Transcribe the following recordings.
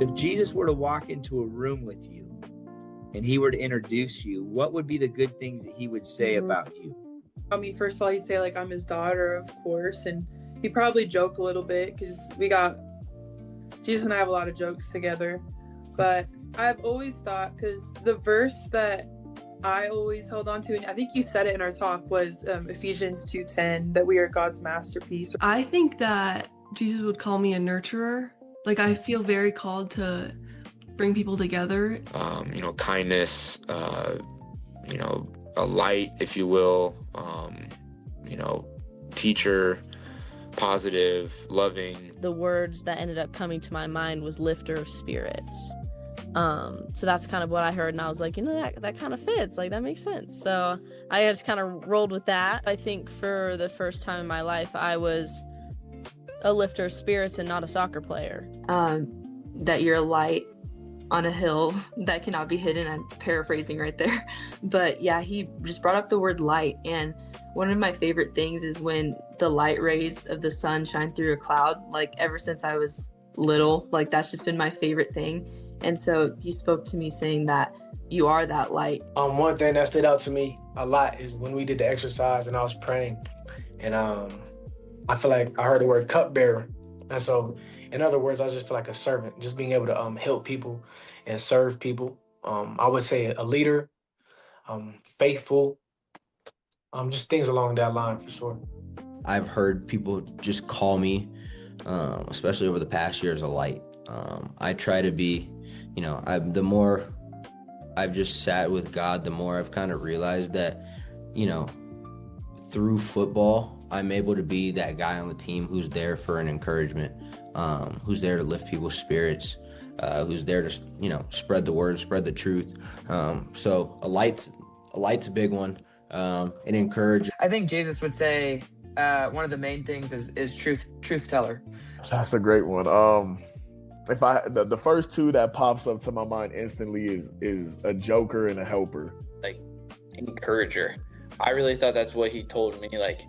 If Jesus were to walk into a room with you and he were to introduce you, what would be the good things that he would say about you? I mean, first of all, he'd say, like, I'm his daughter, of course. And he'd probably joke a little bit because Jesus and I have a lot of jokes together. But I've always thought, because the verse that I always held on to, and I think you said it in our talk, was Ephesians 2:10, that we are God's masterpiece. I think that Jesus would call me a nurturer. Like, I feel very called to bring people together. Kindness, a light, if you will, teacher, positive, loving. The words that ended up coming to my mind was lifter of spirits. So that's kind of what I heard, and I was like, that kind of fits, like that makes sense. So I just kind of rolled with that. I think for the first time in my life, I was a lifter of spirits and not a soccer player. That you're a light on a hill that cannot be hidden. I'm paraphrasing right there. But yeah, he just brought up the word light. And one of my favorite things is when the light rays of the sun shine through a cloud. Like, ever since I was little, like, that's just been my favorite thing. And so he spoke to me saying that you are that light. One thing that stood out to me a lot is when we did the exercise and I was praying, and I feel like I heard the word cupbearer. And so, in other words, I just feel like a servant, just being able to help people and serve people. I would say a leader, faithful, just things along that line for sure. I've heard people just call me, especially over the past year, as a light. I try to be, the more I've just sat with God, the more I've kind of realized that, through football, I'm able to be that guy on the team who's there for an encouragement, who's there to lift people's spirits, who's there to, spread the word, spread the truth. So a light's a big one, and encourage. I think Jesus would say one of the main things is truth teller. That's a great one. If the first two that pops up to my mind instantly is a joker and a helper. Like, encourager. I really thought that's what he told me. Like,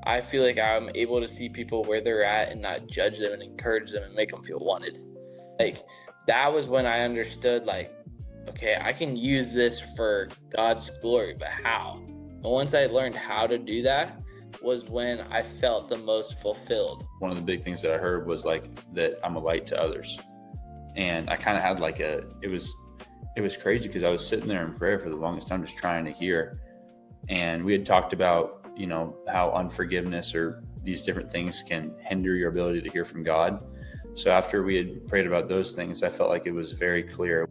I feel like I'm able to see people where they're at and not judge them and encourage them and make them feel wanted. Like, that was when I understood, like, okay, I can use this for God's glory, but how? And once I learned how to do that was when I felt the most fulfilled. One of the big things that I heard was like that I'm a light to others. And I kind of had like it was crazy because I was sitting there in prayer for the longest time, just trying to hear. And we had talked about, how unforgiveness or these different things can hinder your ability to hear from God. So after we had prayed about those things, I felt like it was very clear.